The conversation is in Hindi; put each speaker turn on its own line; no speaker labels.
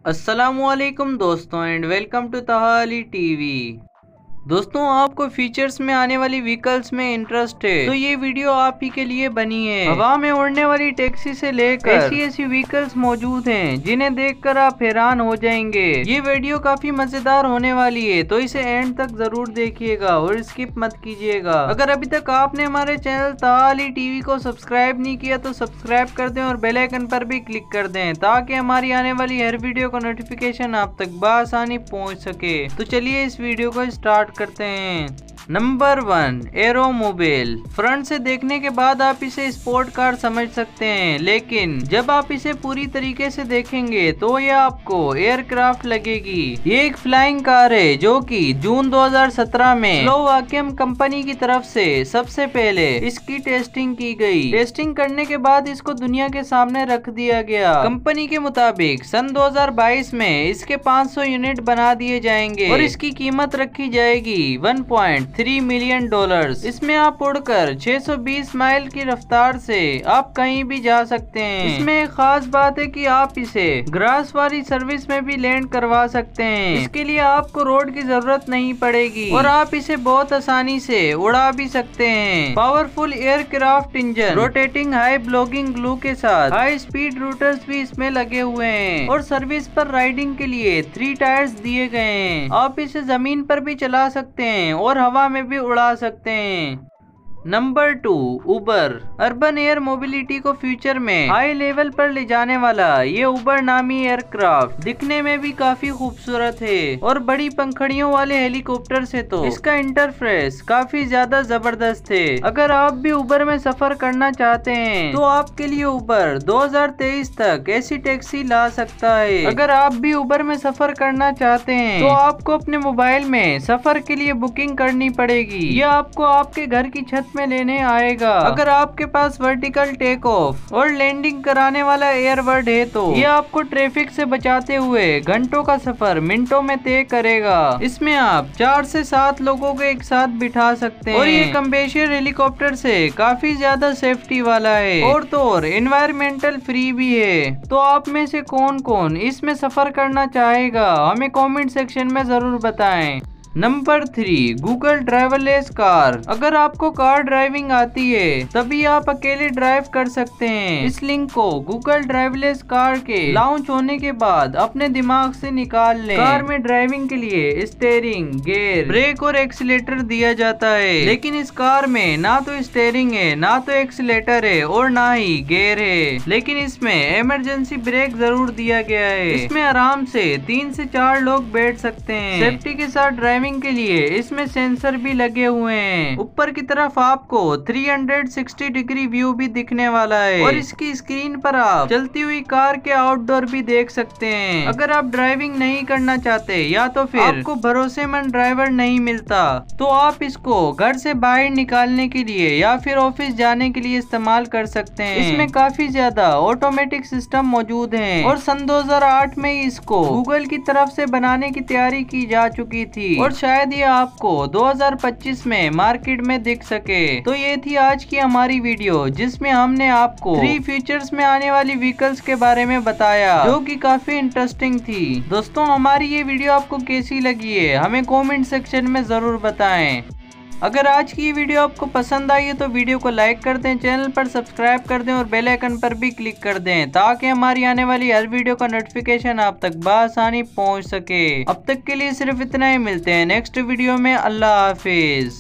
अस्सलामुअलैकुम दोस्तों एंड वेलकम टू तहाली टीवी। दोस्तों, आपको फीचर्स में आने वाली व्हीकल्स में इंटरेस्ट है तो ये वीडियो आप ही के लिए बनी है। हवा में उड़ने वाली टैक्सी से लेकर ऐसी व्हीकल्स मौजूद हैं जिन्हें देखकर आप हैरान हो जाएंगे। ये वीडियो काफी मजेदार होने वाली है तो इसे एंड तक जरूर देखिएगा और स्किप मत कीजिएगा। अगर अभी तक आपने हमारे चैनल तहाली टीवी को सब्सक्राइब नहीं किया तो सब्सक्राइब कर दें और बेल आइकन पर भी क्लिक कर दें ताकि हमारी आने वाली हर वीडियो का नोटिफिकेशन आप तक बआसानी पहुंच सके। तो चलिए इस वीडियो को स्टार्ट करते हैं। नंबर 1, एरोमोबाइल। फ्रंट से देखने के बाद आप इसे स्पोर्ट कार समझ सकते हैं, लेकिन जब आप इसे पूरी तरीके से देखेंगे तो यह आपको एयरक्राफ्ट लगेगी। ये एक फ्लाइंग कार है जो कि जून 2017 में स्लोवाकियन कंपनी की तरफ से सबसे पहले इसकी टेस्टिंग की गई। टेस्टिंग करने के बाद इसको दुनिया के सामने रख दिया गया। कंपनी के मुताबिक सन 2022 में इसके 500 यूनिट बना दिए जाएंगे और इसकी कीमत रखी जाएगी $1.3 मिलियन। इसमें आप उड़कर 620 माइल की रफ्तार से आप कहीं भी जा सकते हैं। इसमें एक खास बात है कि आप इसे ग्रास वाली सर्विस में भी लैंड करवा सकते हैं। इसके लिए आपको रोड की जरूरत नहीं पड़ेगी और आप इसे बहुत आसानी से उड़ा भी सकते हैं। Powerful aircraft engine, rotating high blogging glue के साथ हाई स्पीड रूटर्स भी इसमें लगे हुए हैं और सर्विस पर राइडिंग के लिए 3 टायर्स दिए गए हैं। आप इसे जमीन पर भी चला सकते हैं और हवा में भी उड़ा सकते हैं। नंबर 2, उबर। अर्बन एयर मोबिलिटी को फ्यूचर में हाई लेवल पर ले जाने वाला ये उबर नामी एयरक्राफ्ट दिखने में भी काफी खूबसूरत है और बड़ी पंखड़ियों वाले हेलीकॉप्टर से तो इसका इंटरफेस काफी ज्यादा जबरदस्त है। अगर आप भी उबर में सफर करना चाहते हैं तो आपके लिए उबर 2023 तक ऐसी टैक्सी ला सकता है। अगर आप भी उबर में सफर करना चाहते हैं तो आपको अपने मोबाइल में सफर के लिए बुकिंग करनी पड़ेगी। यह आपको आपके घर की छत में लेने आएगा। अगर आपके पास वर्टिकल टेक ऑफ और लैंडिंग कराने वाला एयरबर्ड है तो ये आपको ट्रैफिक से बचाते हुए घंटों का सफर मिनटों में तय करेगा। इसमें आप 4 से 7 लोगों को एक साथ बिठा सकते हैं और ये कम्बेशियर हेलीकॉप्टर से काफी ज्यादा सेफ्टी वाला है और तो और एनवायरमेंटल फ्री भी है। तो आप में से कौन कौन इसमें सफर करना चाहेगा हमें कमेंट सेक्शन में जरूर बताएं। Number 3, Google driverless car. अगर आपको कार ड्राइविंग आती है तभी आप अकेले ड्राइव कर सकते हैं। इस लिंक को गूगल ड्राइवरलेस कार के लॉन्च होने के बाद अपने दिमाग से निकाल लें। कार में ड्राइविंग के लिए स्टीयरिंग, गियर, ब्रेक और एक्सीलेटर दिया जाता है, लेकिन इस कार में ना तो स्टीयरिंग है, ना तो एक्सीलेटर है और ना ही गियर है, लेकिन इसमें इमरजेंसी ब्रेक जरूर दिया गया है। इसमें आराम से 3 से 4 लोग बैठ सकते हैं। सेफ्टी के साथ ड्राइविंग के लिए इसमें सेंसर भी लगे हुए हैं। ऊपर की तरफ आपको 360 डिग्री व्यू भी दिखने वाला है और इसकी स्क्रीन पर आप चलती हुई कार के आउटडोर भी देख सकते हैं। अगर आप ड्राइविंग नहीं करना चाहते या तो फिर आपको भरोसेमंद ड्राइवर नहीं मिलता तो आप इसको घर से बाहर निकालने के लिए या फिर ऑफिस जाने के लिए इस्तेमाल कर सकते हैं। इसमें काफी ज्यादा ऑटोमेटिक सिस्टम मौजूद है और सन 2008 में इसको गूगल की तरफ से बनाने की तैयारी की जा चुकी थी और शायद ये आपको 2025 में मार्केट में दिख सके। तो ये थी आज की हमारी वीडियो जिसमें हमने आपको 3 फीचर्स में आने वाली व्हीकल्स के बारे में बताया जो कि काफी इंटरेस्टिंग थी। दोस्तों, हमारी ये वीडियो आपको कैसी लगी है हमें कमेंट सेक्शन में जरूर बताएं। अगर आज की वीडियो आपको पसंद आई है तो वीडियो को लाइक कर दें, चैनल पर सब्सक्राइब कर दें और बेल आइकन पर भी क्लिक कर दें ताकि हमारी आने वाली हर वीडियो का नोटिफिकेशन आप तक बआसानी पहुंच सके। अब तक के लिए सिर्फ इतना ही, मिलते हैं नेक्स्ट वीडियो में। अल्लाह हाफिज।